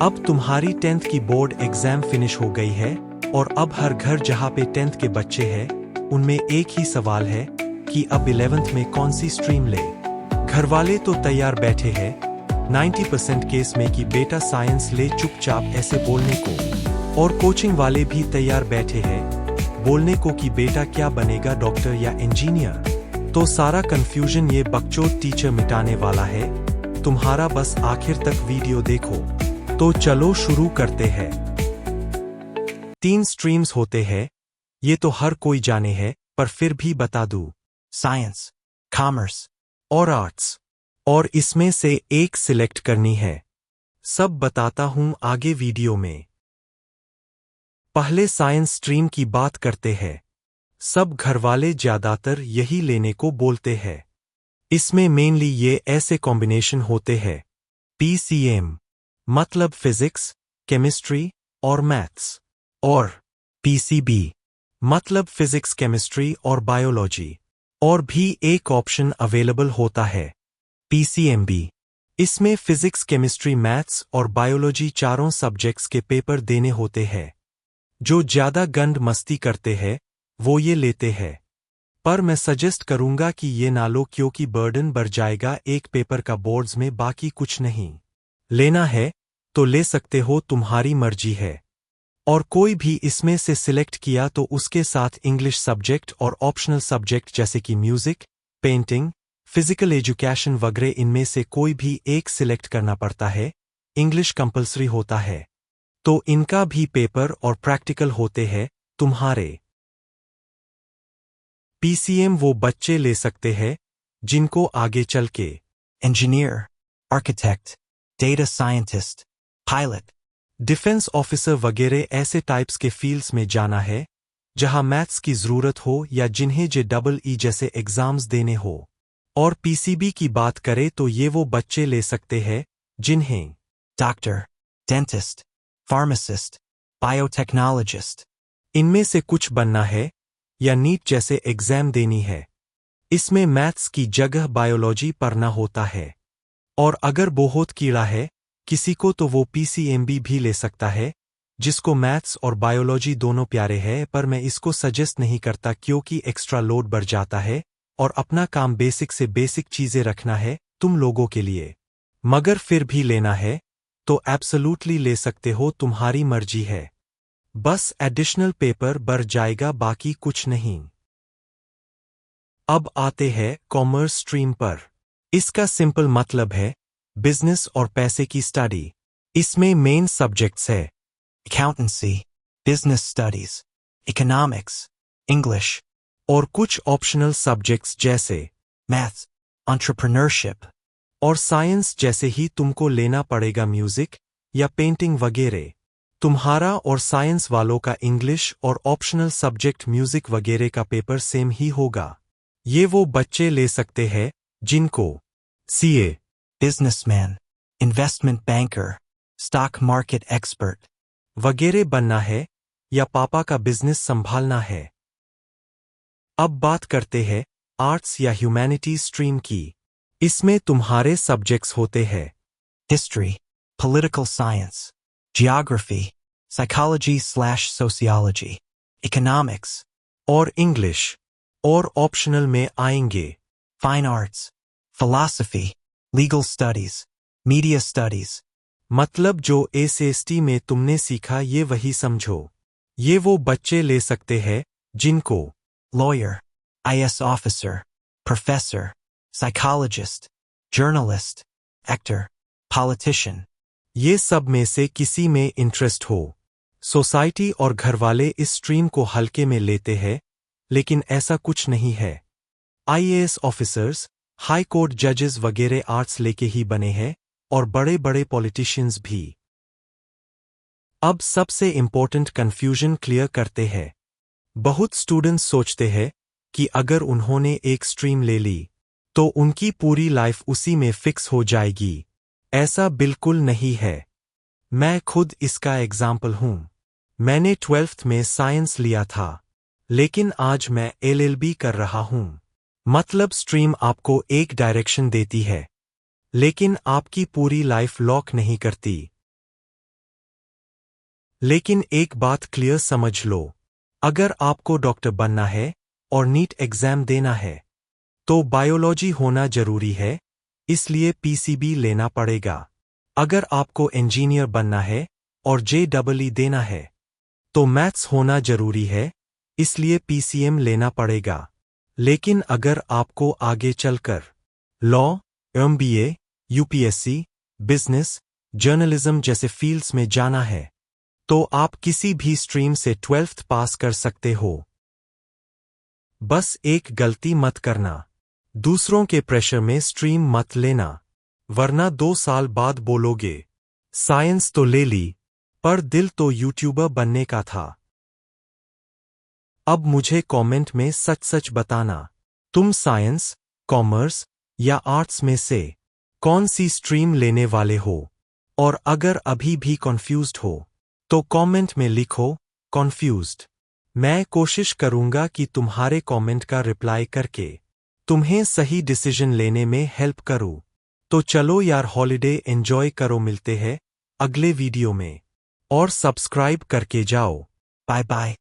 अब तुम्हारी 10th की बोर्ड एग्जाम फिनिश हो गई है और अब हर घर जहाँ पे 10th के बच्चे हैं उनमें एक ही सवाल है कि अब 11th में कौन सी स्ट्रीम ले। घर वाले तो तैयार बैठे हैं 90% केस में कि बेटा साइंस ले चुपचाप ऐसे बोलने को, और कोचिंग वाले भी तैयार बैठे हैं बोलने को कि बेटा क्या बनेगा, डॉक्टर या इंजीनियर। तो सारा कंफ्यूजन ये बकचोद टीचर मिटाने वाला है। तुम्हारा बस आखिर तक वीडियो देखो। तो चलो शुरू करते हैं। 3 स्ट्रीम्स होते हैं, ये तो हर कोई जाने है, पर फिर भी बता दूं। साइंस, कॉमर्स और आर्ट्स, और इसमें से एक सिलेक्ट करनी है। सब बताता हूं आगे वीडियो में। पहले साइंस स्ट्रीम की बात करते हैं। सब घरवाले ज्यादातर यही लेने को बोलते हैं। इसमें मेनली ये ऐसे कॉम्बिनेशन होते हैं। PCM मतलब फिजिक्स, केमिस्ट्री और मैथ्स, और PCB मतलब फिजिक्स, केमिस्ट्री और बायोलॉजी। और भी एक ऑप्शन अवेलेबल होता है PCMB। इसमें फिजिक्स, केमिस्ट्री, मैथ्स और बायोलॉजी चारों सब्जेक्ट्स के पेपर देने होते हैं। जो ज्यादा गंद मस्ती करते हैं वो ये लेते हैं, पर मैं सजेस्ट करूंगा कि ये ना लो क्योंकि बर्डन बढ़ जाएगा एक पेपर का बोर्ड्स में। बाकी कुछ नहीं लेना है तो ले सकते हो, तुम्हारी मर्जी है। और कोई भी इसमें से सिलेक्ट किया तो उसके साथ इंग्लिश सब्जेक्ट और ऑप्शनल सब्जेक्ट जैसे कि म्यूजिक, पेंटिंग, फिजिकल एजुकेशन वगैरह, इनमें से कोई भी एक सिलेक्ट करना पड़ता है। इंग्लिश कंपलसरी होता है, तो इनका भी पेपर और प्रैक्टिकल होते हैं तुम्हारे। PCM वो बच्चे ले सकते हैं जिनको आगे चल के engineer, architect, data scientist, pilot, defence officer वगैरह ऐसे टाइप्स के फील्ड्स में जाना है जहां मैथ्स की जरूरत हो या जिन्हें JEE जैसे एग्जाम्स देने हो। और PCB की बात करें तो ये वो बच्चे ले सकते हैं जिन्हें डॉक्टर, डेंटिस्ट, फार्मासिस्ट, बायोटेक्नोलॉजिस्ट इनमें से कुछ बनना है या नीट जैसे एग्जाम देनी है। इसमें मैथ्स की जगह बायोलॉजी पढ़ना होता है। और अगर बहुत कीड़ा है किसी को तो वो PCMB भी ले सकता है, जिसको मैथ्स और बायोलॉजी दोनों प्यारे हैं, पर मैं इसको सजेस्ट नहीं करता क्योंकि एक्स्ट्रा लोड बढ़ जाता है और अपना काम बेसिक से बेसिक चीजें रखना है तुम लोगों के लिए। मगर फिर भी लेना है तो एब्सोल्युटली ले सकते हो, तुम्हारी मर्जी है। बस एडिशनल पेपर बढ़ जाएगा, बाकी कुछ नहीं। अब आते हैं कॉमर्स स्ट्रीम पर। इसका सिंपल मतलब है बिजनेस और पैसे की स्टडी। इसमें मेन सब्जेक्ट्स है accountancy, business studies, economics, English और कुछ ऑप्शनल सब्जेक्ट्स जैसे मैथ्स, एंटरप्रेन्योरशिप और साइंस। जैसे ही तुमको लेना पड़ेगा म्यूजिक या पेंटिंग वगैरह। तुम्हारा और साइंस वालों का इंग्लिश और ऑप्शनल सब्जेक्ट म्यूजिक वगैरह का पेपर सेम ही होगा। ये वो बच्चे ले सकते हैं जिनको CA, businessman, investment banker, stock market expert वगैरह बनना है या पापा का बिजनेस संभालना है। अब बात करते हैं आर्ट्स या ह्यूमैनिटीज स्ट्रीम की। इसमें तुम्हारे सब्जेक्ट्स होते हैं history, political science, geography, psychology sociology, economics और इंग्लिश। और ऑप्शनल में आएंगे fine arts, philosophy, legal studies, media studies. मतलब जो SST में तुमने सीखा ये वही समझो। ये वो बच्चे ले सकते हैं जिनको lawyer, IAS officer, professor, psychologist, journalist, actor, politician ये सब में से किसी में इंटरेस्ट हो। सोसाइटी और घरवाले इस स्ट्रीम को हल्के में लेते हैं, लेकिन ऐसा कुछ नहीं है। IAS ऑफिसर्स, हाई कोर्ट जजेस वगैरह आर्ट्स लेके ही बने हैं, और बड़े बड़े पॉलिटिशियंस भी। अब सबसे इंपॉर्टेंट कंफ्यूजन क्लियर करते हैं। बहुत स्टूडेंट्स सोचते हैं कि अगर उन्होंने एक स्ट्रीम ले ली तो उनकी पूरी लाइफ उसी में फिक्स हो जाएगी। ऐसा बिल्कुल नहीं है। मैं खुद इसका एग्जाम्पल हूं। मैंने 12th में साइंस लिया था, लेकिन आज मैं LLB कर रहा हूं। मतलब स्ट्रीम आपको एक डायरेक्शन देती है, लेकिन आपकी पूरी लाइफ लॉक नहीं करती। लेकिन एक बात क्लियर समझ लो, अगर आपको डॉक्टर बनना है और नीट एग्जाम देना है तो बायोलॉजी होना जरूरी है, इसलिए पीसीबी लेना पड़ेगा। अगर आपको इंजीनियर बनना है और जेईई देना है तो मैथ्स होना जरूरी है, इसलिए पीसीएम लेना पड़ेगा। लेकिन अगर आपको आगे चलकर law, MBA, UPSC, business, journalism जैसे फील्ड्स में जाना है तो आप किसी भी स्ट्रीम से 12th पास कर सकते हो। बस एक गलती मत करना, दूसरों के प्रेशर में स्ट्रीम मत लेना, वरना 2 साल बाद बोलोगे साइंस तो ले ली पर दिल तो यूट्यूबर बनने का था। अब मुझे कमेंट में सच सच बताना, तुम साइंस, कॉमर्स या आर्ट्स में से कौन सी स्ट्रीम लेने वाले हो? और अगर अभी भी कंफ्यूज्ड हो तो कमेंट में लिखो कंफ्यूज्ड। मैं कोशिश करूंगा कि तुम्हारे कमेंट का रिप्लाई करके तुम्हें सही डिसीजन लेने में हेल्प करूं। तो चलो यार, हॉलिडे एंजॉय करो, मिलते हैं अगले वीडियो में और सब्सक्राइब करके जाओ। Bye bye.